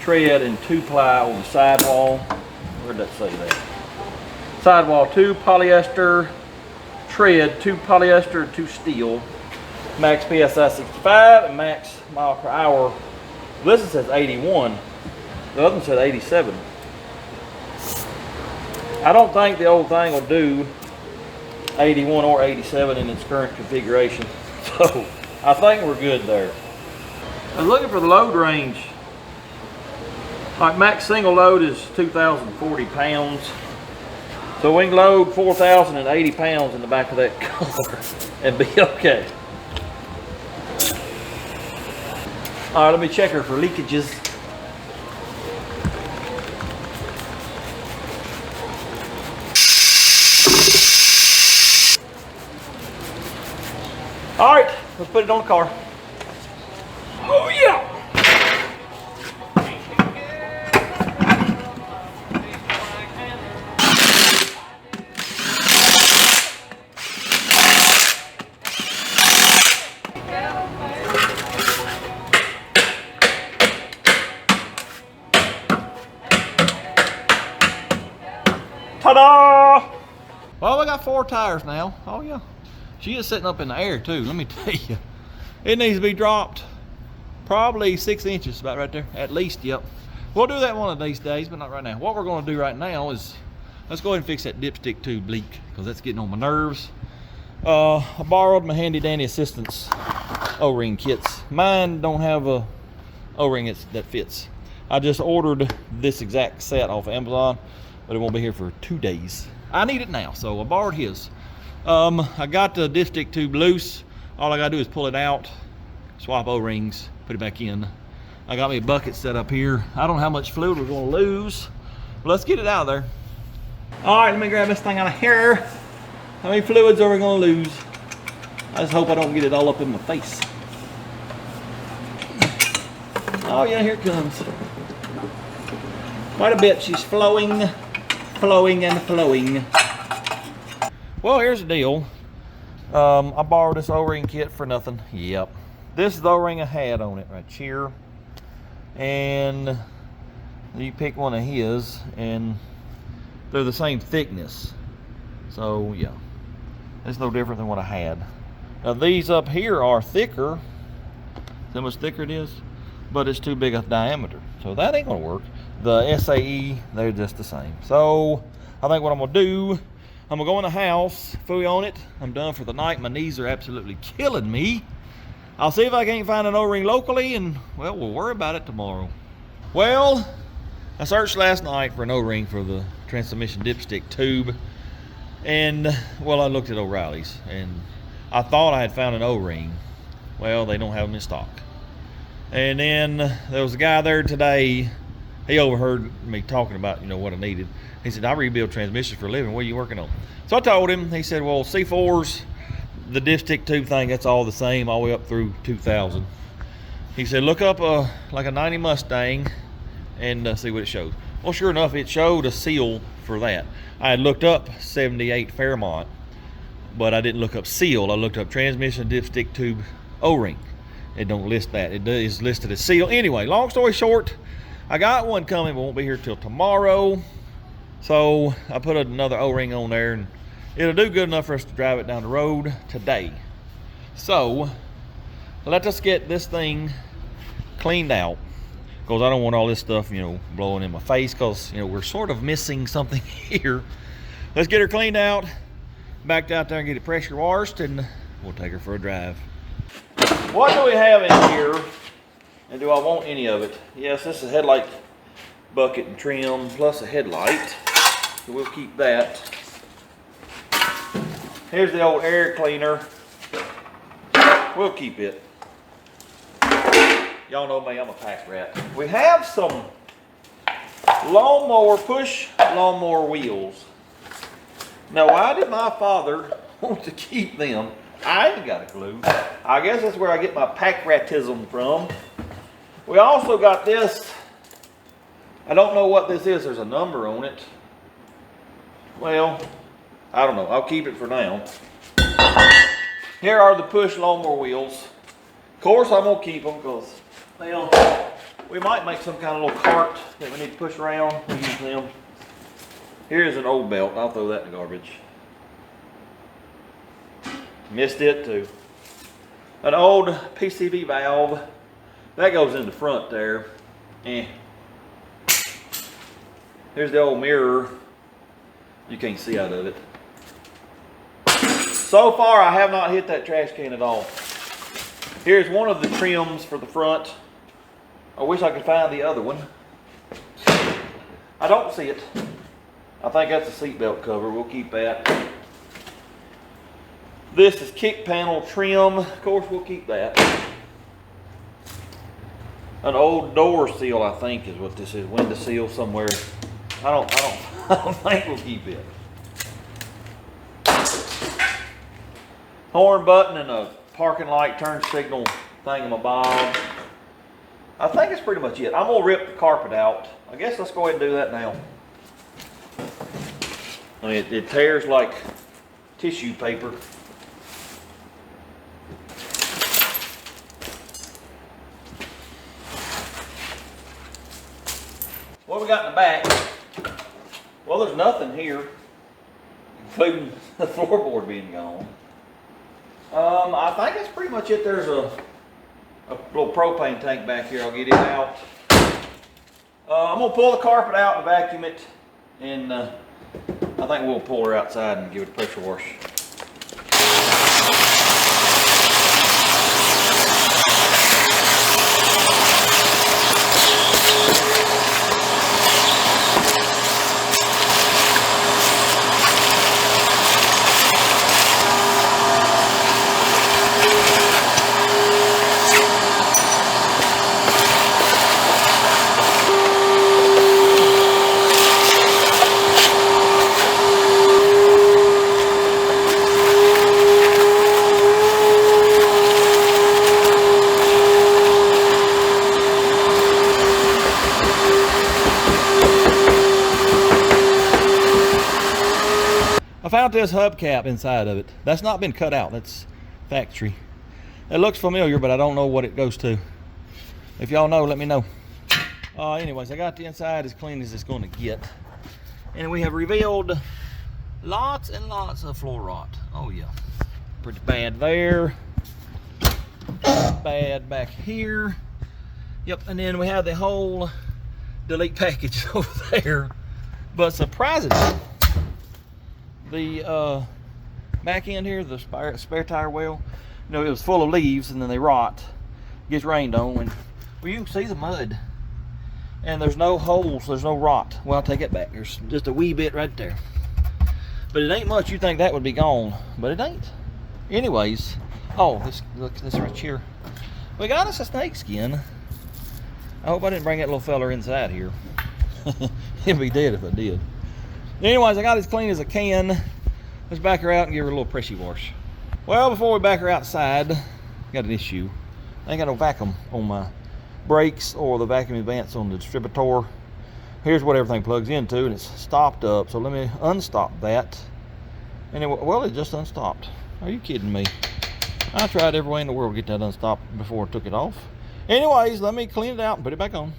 tread and 2-ply on the sidewall. Where'd that say that? Sidewall 2 polyester tread, 2 polyester, 2 steel. Max PSI 65 and max mile per hour. This one says 81. The other one said 87. I don't think the old thing will do 81 or 87 in its current configuration. So I think we're good there. I was looking for the load range. Like max single load is 2,040 pounds. So we can load 4,080 pounds in the back of that car and be okay. All right, let me check her for leakages. All right, let's put it on the car. Oh yeah! Ta-da! Well, we got 4 tires now. Oh yeah. She is sitting up in the air too, let me tell you. It needs to be dropped probably 6 inches, about right there, at least, yep. We'll do that one of these days, but not right now. What we're gonna do right now is, let's go ahead and fix that dipstick tube leak, because that's getting on my nerves. I borrowed my handy dandy assistance O-ring kits. Mine don't have a O-ring that fits. I just ordered this exact set off of Amazon, but it won't be here for 2 days. I need it now, so I borrowed his. I got the dipstick tube loose. All I gotta do is pull it out, swap O-rings, put it back in. I got me a bucket set up here. I don't know how much fluid we're gonna lose, but let's get it out of there. All right, let me grab this thing out of here. How many fluids are we gonna lose? I just hope I don't get it all up in my face. Oh yeah, here it comes. Quite a bit. She's flowing, flowing, and flowing. Well, here's the deal. I borrowed this O-ring kit for nothing. Yep. This is the O-ring I had on it right here. And you pick one of his, and they're the same thickness. So, yeah. It's no different than what I had. Now, these up here are thicker. See how much thicker it is? But it's too big a diameter. So, that ain't going to work. The SAE, they're just the same. So, I think what I'm going to do, I'm gonna go in the house, fooey on it. I'm done for the night. My knees are absolutely killing me. I'll see if I can't find an O-ring locally, and well, we'll worry about it tomorrow. Well, I searched last night for an O-ring for the transmission dipstick tube, and well, I looked at O'Reilly's, and I thought I had found an O-ring. Well, they don't have them in stock. And then there was a guy there today. He overheard me talking about, you know, what I needed. He said, I rebuild transmissions for a living. What are you working on? So I told him. He said, well, C4s, the dipstick tube thing, that's all the same all the way up through 2000. He said, look up like a 90 Mustang and see what it shows. Well, sure enough, it showed a seal for that. I had looked up 78 Fairmont, but I didn't look up seal. I looked up transmission dipstick tube O-ring. It don't list that. It is listed as seal. Anyway, long story short, I got one coming, but won't be here till tomorrow. So I put another O-ring on there, and it'll do good enough for us to drive it down the road today. So let us get this thing cleaned out. because I don't want all this stuff, you know, blowing in my face, because, you know, we're sort of missing something here. Let's get her cleaned out, backed out there and get it pressure washed, and we'll take her for a drive. What do we have in here, and do I want any of it? Yes, this is a headlight bucket and trim, plus a headlight, so we'll keep that. Here's the old air cleaner. We'll keep it. Y'all know me, I'm a pack rat. We have some push lawnmower wheels. Now, why did my father want to keep them? I ain't got a clue. I guess that's where I get my pack ratism from. We also got this. I don't know what this is. There's a number on it. Well, I don't know. I'll keep it for now. Here are the push lawnmower wheels. Of course, I'm going to keep them because, well, we might make some kind of little cart that we need to push around. We use them. Here's an old belt. I'll throw that in the garbage. Missed it too. An old PCV valve. That goes in the front there. Here's the old mirror. You can't see out of it. So far, I have not hit that trash can at all. Here's one of the trims for the front. I wish I could find the other one. I don't see it. I think that's a seatbelt cover. We'll keep that. This is kick panel trim. Of course, we'll keep that. An old door seal, I think, is what this is. Window seal somewhere. I don't think we'll keep it. Horn button and a parking light turn signal thingamabob. I think it's pretty much it. I'm gonna rip the carpet out. I guess let's go ahead and do that now. I mean, it tears like tissue paper. What we got in the back? Well, there's nothing here, including the floorboard being gone. I think that's pretty much it. There's a little propane tank back here. I'll get it out. I'm gonna pull the carpet out and vacuum it, and I think we'll pull her outside and give it a pressure wash. I found this hubcap inside of it. That's not been cut out. That's factory. It looks familiar, but I don't know what it goes to. If y'all know, let me know. Anyways, I got the inside as clean as it's going to get. And we have revealed lots and lots of floor rot. Oh yeah. Pretty bad there. Bad back here. Yep, and then we have the whole delete package over there. But surprisingly, the back end here, the spare tire well, you know, it was full of leaves and then they rot. Gets rained on, and well, you can see the mud. And there's no holes, there's no rot. Well, I'll take it back. There's just a wee bit right there. But it ain't much. You think that would be gone, but it ain't. Anyways, oh, look, this right here. We got us a snake skin. I hope I didn't bring that little fella inside here. He'd be dead if I did. Anyways, I got as clean as I can. Let's back her out and give her a little pressure wash. Well, before we back her outside, got an issue. I ain't got no vacuum on my brakes or the vacuum advance on the distributor. Here's what everything plugs into, and it's stopped up. So let me unstop that. And well, it just unstopped. Are you kidding me? I tried every way in the world to get that unstopped before I took it off. Anyways, let me clean it out and put it back on.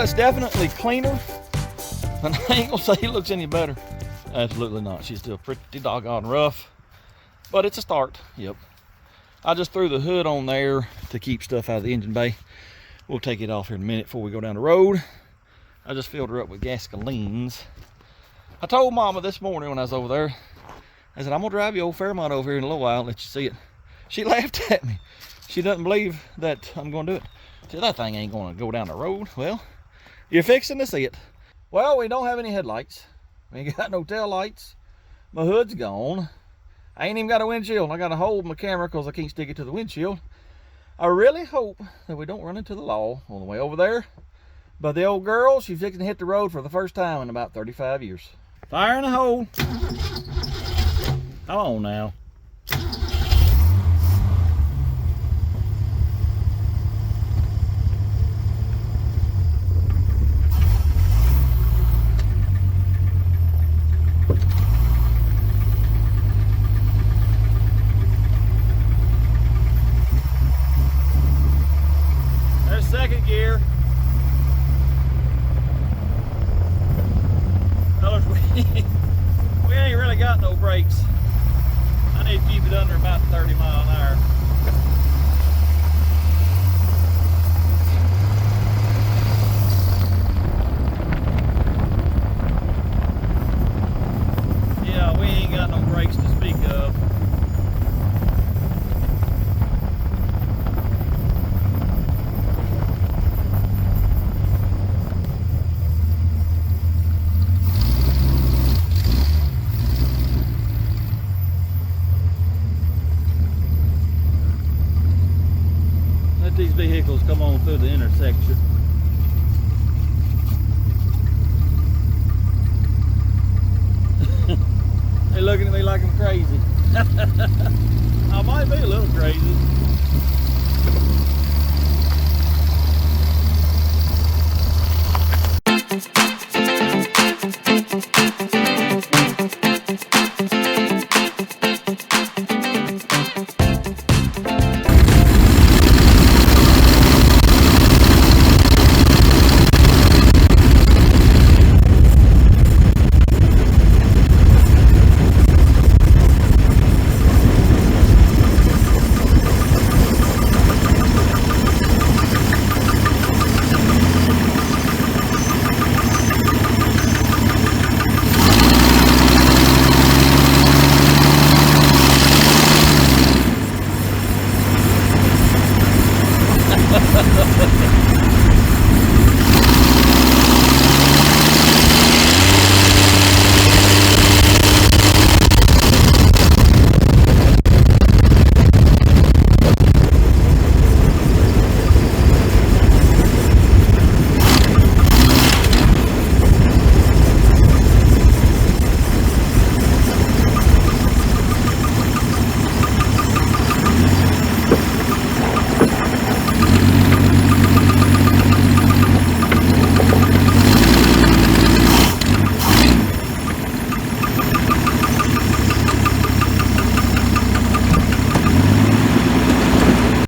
it's definitely cleaner, but I ain't gonna say it looks any better. Absolutely not. She's still pretty doggone rough, but it's a start. Yep. I just threw the hood on there to keep stuff out of the engine bay. We'll take it off here in a minute before we go down the road. I just filled her up with gasolines. I told Mama this morning when I was over there, I said, I'm gonna drive you old Fairmont over here in a little while and let you see it. She laughed at me. She doesn't believe that I'm gonna do it. She said, that thing ain't gonna go down the road. Well, you're fixing to see it. Well, we don't have any headlights. We ain't got no tail lights. My hood's gone. I ain't even got a windshield. I gotta hold my camera because I can't stick it to the windshield. I really hope that we don't run into the law on the way over there. But the old girl, she's fixing to hit the road for the first time in about 35 years. Fire in the hole. Come on now. There's second gear. Fellas, we ain't really got no brakes. I need to keep it under about 30 miles an hour. Yeah, we ain't got no brakes to speak of. These vehicles come on through the intersection. They're looking at me like I'm crazy. I might be a little crazy.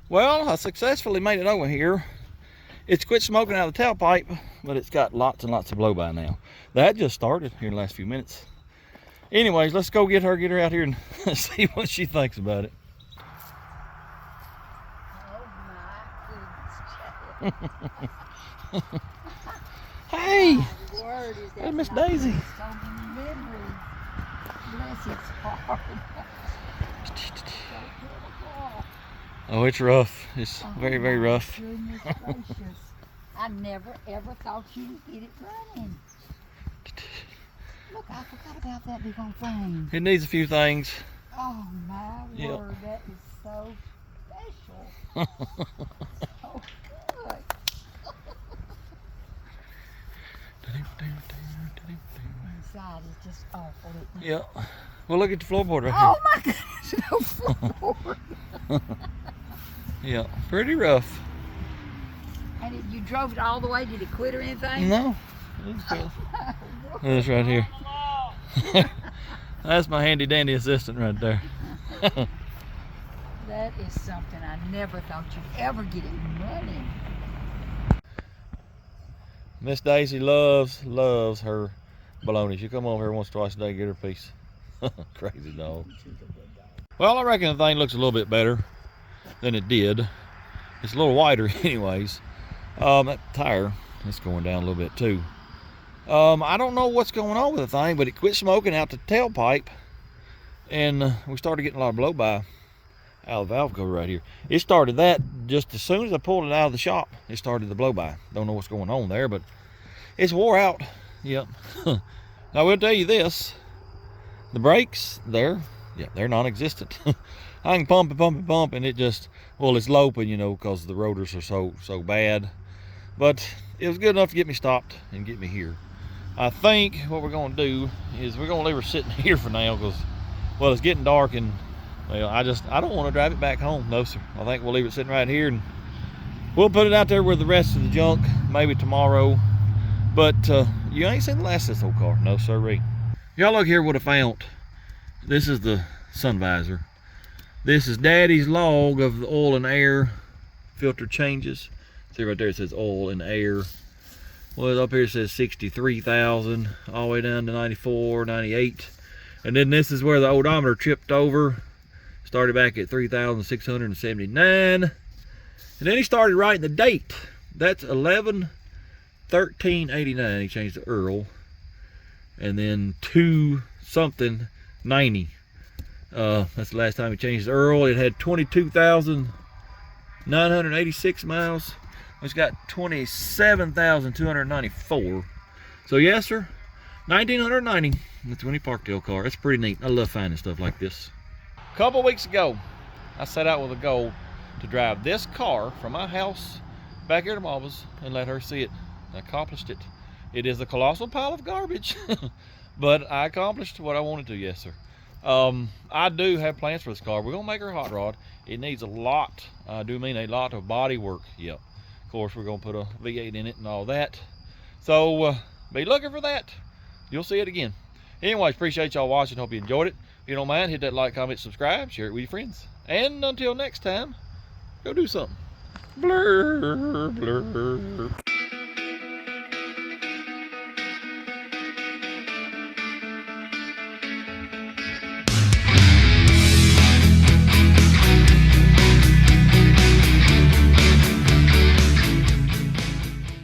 Well, I successfully made it over here. It's quit smoking out of the tailpipe, but it's got lots and lots of blow by now. That just started here in the last few minutes. Anyways, let's go get her out here and see what she thinks about it. Oh my goodness. Hey! Word, is Hey, Miss Daisy. So many memories. Bless its heart. Oh, it's rough. It's very, very rough. Goodness gracious. I never ever thought you would get it running. Look, I forgot about that big old thing. It needs a few things. Oh my Yep. word, that is so special. So good. Inside is just awful, isn't it? Yep. Well, look at the floorboard right Oh my goodness, no floorboard. here. Yeah, pretty rough. And you drove it all the way? Did it quit or anything? No. This right here. That's my handy dandy assistant right there. That is something I never thought you'd ever get it running. Miss Daisy loves her bologna. She come over here once or twice a day to get her piece. Crazy dog. Well, I reckon the thing looks a little bit better than it did. It's a little wider anyways. That tire is going down a little bit too. I don't know what's going on with the thing, but it quit smoking out the tailpipe, and we started getting a lot of blow by out of the valve cover right here. It started that just as soon as I pulled it out of the shop. It started the blow by. Don't know what's going on there, but it's wore out. Yep. Now I will tell you this: the brakes there, yeah, they're non-existent. I can pump and it just, well, it's loping, you know, because the rotors are so bad. But it was good enough to get me stopped and get me here. I think what we're going to do is we're going to leave her sitting here for now because, well, it's getting dark and, well, I don't want to drive it back home. No, sir. I think we'll leave it sitting right here and we'll put it out there with the rest of the junk maybe tomorrow. But you ain't seen the last of this old car. No, sirree. Y'all look here what I found. This is the sun visor. This is Daddy's log of the oil and air filter changes. See right there, it says oil and air. Well, up here it says 63,000 all the way down to 94, 98. And then this is where the odometer tripped over. Started back at 3,679. And then he started writing the date. That's 11/13/89. He changed to Earl. And then 2 something 90. That's the last time he changed to Earl. It had 22,986 miles. It's got 27,294. So yes, sir, 1990. That's when he parked the old car. That's pretty neat. I love finding stuff like this. A couple weeks ago, I set out with a goal to drive this car from my house back here to Mama's and let her see it. I accomplished it. It is a colossal pile of garbage, but I accomplished what I wanted to. Yes, sir. I do have plans for this car. We're gonna make her a hot rod. It needs a lot, I do mean a lot of body work. Yep. Of course, we're gonna put a V8 in it and all that. So be looking for that. You'll see it again. Anyways, appreciate y'all watching. Hope you enjoyed it. If you don't mind, hit that like, comment, subscribe, share it with your friends. And until next time, go do something. Blur, blur.